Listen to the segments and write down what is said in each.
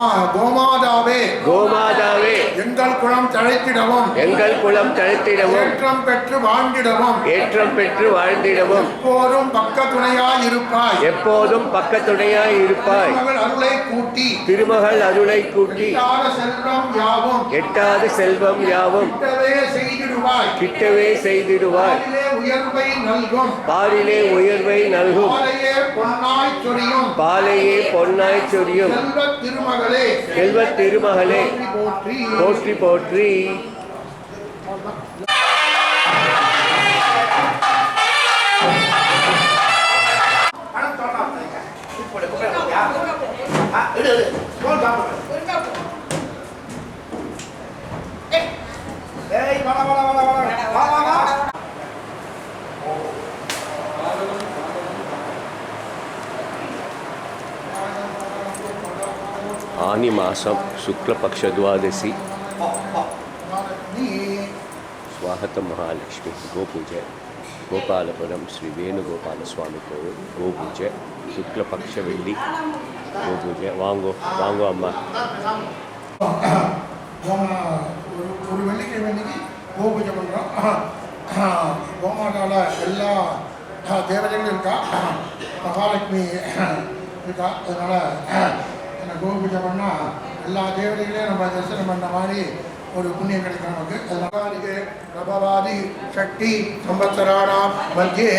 கோமாதாவே கோமாதாவே எங்கள் குலம் தழைத்திடவும் எங்கள் குலம் தழைத்திடவும் ஏற்றம் பெற்று வாழ்ந்திடவும் ஏற்றம் பெற்று வாழ்ந்திடவும் எப்போதும் பக்க துணையாய் இருப்பாய் எப்போதும் பக்கத்துணையாய் இருப்பாய். திருமகள் அருளை கூட்டி திருமகள் அருளை கூட்டி எட்டாத செல்வம் யாவும் எட்டாத செல்வம் யாவும் கிட்டவே செய்திடுவாய். கிட்டவே செய்திடுவாய். பாரிலே உயர்வை நல்கும் பாரிலே உயர்வை நல்கும் பாலையே பொன்னாய் சொரியும் பாலையே பொன்னாய் சொரியும் செல்வத் திருமகளே செல்வத் திருமகளே போற்றி போற்றி போற்றி. आनी मासम शुक्ल पक्ष द्वादशी स्वागत महालक्ष्मी गोपूजय गोपालपुरम श्री वेणुगोपाल स्वामी को गोपूजय शुक्ल पक्ष वेल्ली गोपूजय वांगो वांगो अम्मा ஒரு வெள்ளிக்கிழமை அன்னைக்கு கோபூஜை பண்ணுறோம். கோமாதால எல்லா தேவதைகளும் இருக்கா, மகாலட்சுமி இருக்கா. அதனால் கோபூஜை பண்ணால் எல்லா தேவதைகளையும் நம்ம தரிசனம் பண்ண மாதிரி ஒரு புண்ணியம் கிடைக்கும் நமக்கு. அதனால பிரபவாதி சக்தி சம்பத்சராணாம் மத்தியே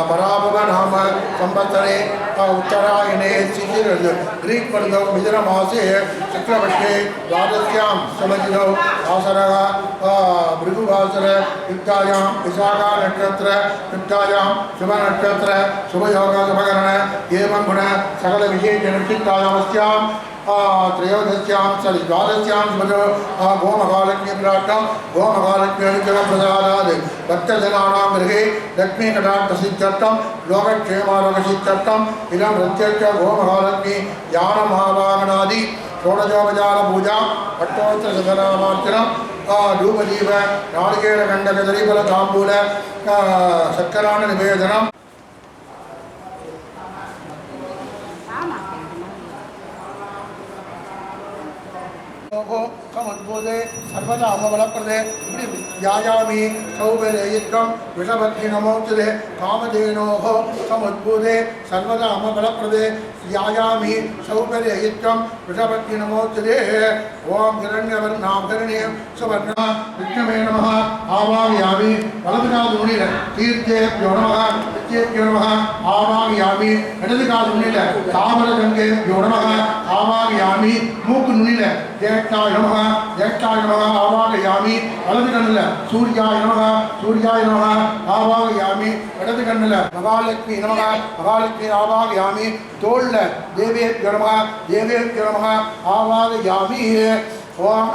பராபவ நாம संवत्सरे उत्तरायणे शिशिर ग्रीक वर्गो मिथुन मासे शुक्लपक्षे द्वादश्यां समजिनौ आसरः भृगुवासर युक्तायां विशाखा नक्षत्र युक्तायां शुभ नक्षत्र शुभयोग शुभकरण एवं गुण सकल विशेष नक्षत्रायामस्यां त्रयोदश्यां सरि द्वादश्यां शुभो गोमहालक्ष्मी प्रार्थं गोमहालक्ष्मी अनुग्रह प्रसादात् भक्तजनानां गृहे लक्ष्मी कटाक्षसिद्ध्यर्थं लोकक्षेमारोगसिद्ध्यर्थम् इदं प्रत्यक्ष गोमहालक्ष्मी यानमहावाहनादि षोडशोपचार पूजा अष्टोत्तरशतनामार्चनं धूपदीप नारिकेलकण्डकदरीफल ताम्बूल शर्कराण निवेदनं समुद्बोधे सर्वदा अमबलप्रदे यायामि सौभरेयित्वं वृषभक्षि नमोच्यते कामधेनोः समुद्बोधे सर्वदा अमबलप्रदे यायामि सौभरेयित्वं वृषभक्षि नमोच्यते ओम हिरण्यवर्णाभरणीं सुवर्णः विष्णवे नमः आवाहयामि वलदुकालुनिल तीर्थेभ्यो नमः नित्येभ्यो नमः आवाहयामि इडदुकालुनिल तामरगंगेभ्यो नमः आवाहयामि मूकुनुनिल ज्येष्ठाय नमः आवाहयामि वलदुकन्नल सूर्याय नमः आवाहयामि इडदुकन्नल महालक्ष्मी नमः आवाहयामि तोल्ल देवेभ्यो नमः आवाहयामि ओम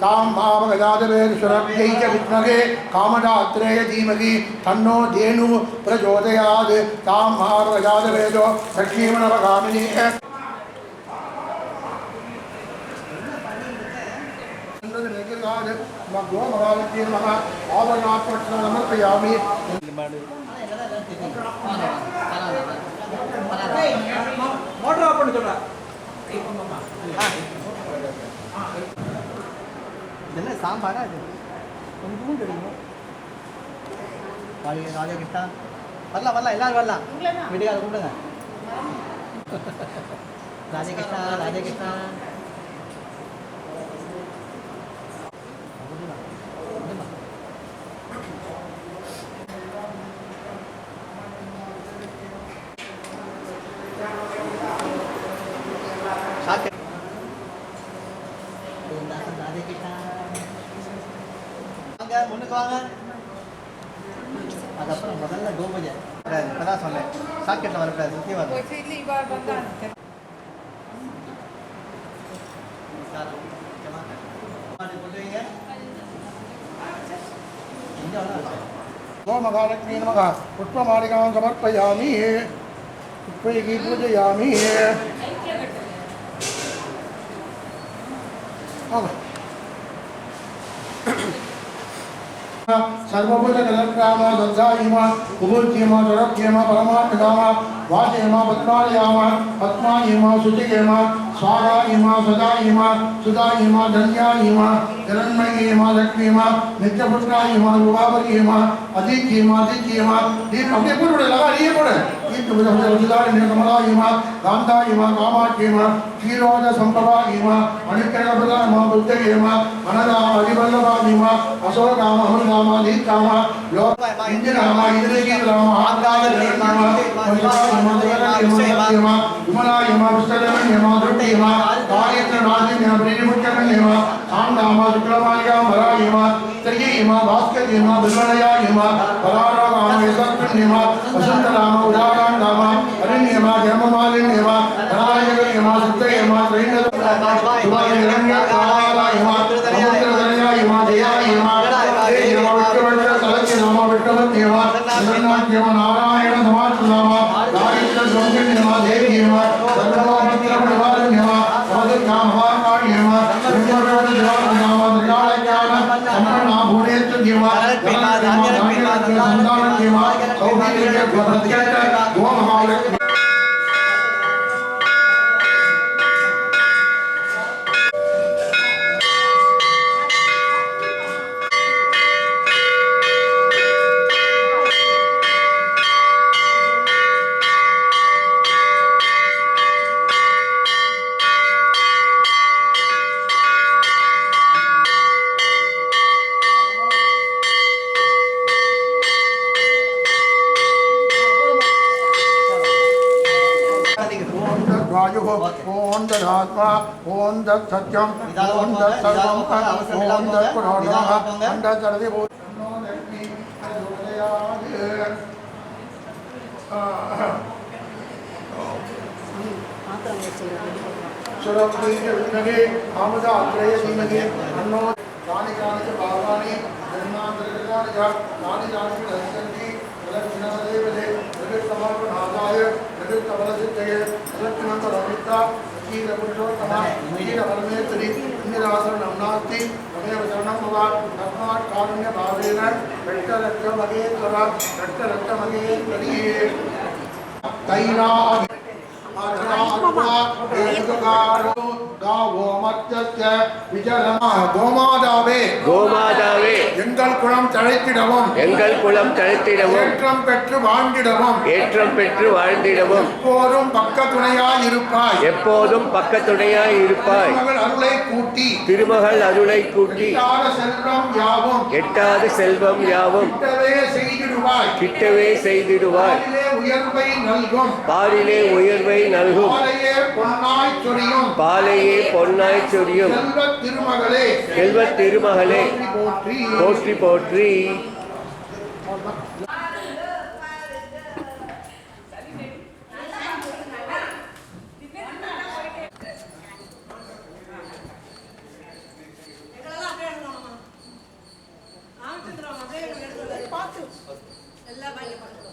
ताम भावगदाधवेश्वरभ्यै च विद्महे कामदात्रेय धीमहि तन्नो धेनु प्रचोदयात् ताम भावगदाधवेदो लक्ष्मीमनवगामिनी गोमहालक्ष्मी नमः आवरणात्मकं समर्पयामि मोटर ऑफ பண்ணி சொல்றா என்ன சாம்பாரா இது கொஞ்சம் கிடைக்கும் வாங்க ராஜா கிட்ட வரலாம் எல்லாரும் வரலாம் வீட்டுக்கு கூப்பிடுங்க ராஜா கிட்ட முன்னுக்கு வாங்க. அதுக்கப்புறம் முதல்ல கோபூஜை இப்பதான் சொன்னேன், சாக்கெட்டில் வரக்கூடாது, சுற்றி வரும். गोमहालक्ष्मी नमः पुष्पमालिकां समर्पयामि पुष्पैः पूजयामि सर्वभूत कलत्रामा दद्धायिमा कुबुद्धिमा जरभ्येमा परमात्मकामा वाचयेम पद्मालयाम पद्मायेम शुचियेम स्वाहायेम सदायेम सुदायेम धन्यायेम हिरण्मयेम लक्ष्मीयेम नित्यपुत्रायेम रुवावरीयेम अदित्येम अदित्येम दीप अपने पूरे लगा लिए पूरे दीप मुझे उदाहरण कमलायेम कांतायेम कामाक्षेम क्षीरोद संभवायेम अनिकरणप्रदायेम बुद्धयेम अनदाम अधिवल्लभायेम अशोकाम अमृताम दीप्ताम लोक इंद्राम इंद्रजीवराम आद्रायेम विमलायेम विष्णुयेम धृत्येम कार्यत्रनादिन्येम प्रेरिमुच्चकन्येम सामनाम शुक्लमाल्याम वरायेम त्रियेम भास्कर्येम बिल्वलयायेम परारोगाम यशस्कृन्येम वसुन्तराम उदारान्दाम अरण्येम हेममालिन्येम धनायकयेम सिद्धयेम त्रैणदुवायेम समुद्रधनयायेम जयायेम देयेम विष्णुवक्षसलक्ष्यनाम विष्णुवत्येम जगन्नाथ्येम नारायण समाश्रनाम दारिद्र्य द्रव्येम देव्येम सर्वोपद्रवनिवारण्येम समदुर्गाम महाकार्येम ब्रह्मदेवदेवानाम त्रिकालज्ञान सम्पन्ना भुवनेश्वर्येम जगन्नाथ्येम धान्यरत्नसन्तानक्येम सौभाग्यप्रत्यक्ष गोमहालक्ष्मी वायुः ओं तदात्मा ओं तत्सत्यं ओं तत्सर्वं ओं तत्पुराणः अण्डचरदिभूत सुरक्षितविद्महे आमदात्रये धीमहि तन्नो कानि कानि च पापानि जन्मान्तरकृतानि च कानि कानि च नश्यन्ति प्रदक्षिणदेवते जगत्समर्पणाय जगत्कमलसिद्धये जगत्कमलमित्ता शीलपुरुषोत्तम शीलपरमेश्वरि इन्दिरासरणं नास्ति तमेव शरणं भव तस्मात् कारुण्यभावेन रक्तरक्तमगेश्वर रक्तरक्तमगेश्वरी तैरादि கோமாதாவே கோமாதாவே எங்கள் குலம் தழைத்திடவும் எங்கள் குலம் தழைத்திடவும் ஏற்றம் பெற்று வாழ்ந்திடவும் ஏற்றம் பெற்று வாழ்ந்திடவும் எப்போதும் பக்க துணையாய் இருப்பாய் எப்போதும் பக்கத்துணையாய் இருப்பாய் திருமகள் அருளை கூட்டி திருமகள் அருளை கூட்டி எட்டாத செல்வம் யாவும் எட்டாத செல்வம் யாவும் கிட்டவே செய்திடுவாய் கிட்டவே செய்திடுவாய் பாரிலே உயர்வை நல்கும் பாரிலே உயர்வை நல்கும் பாலையே பொன்னாய் சொரியும் பாலையே பொன்னாய் சொரியும் செல்வத் திருமகளே செல்வத் திருமகளே போற்றி போற்றி போற்றி எல்லாம்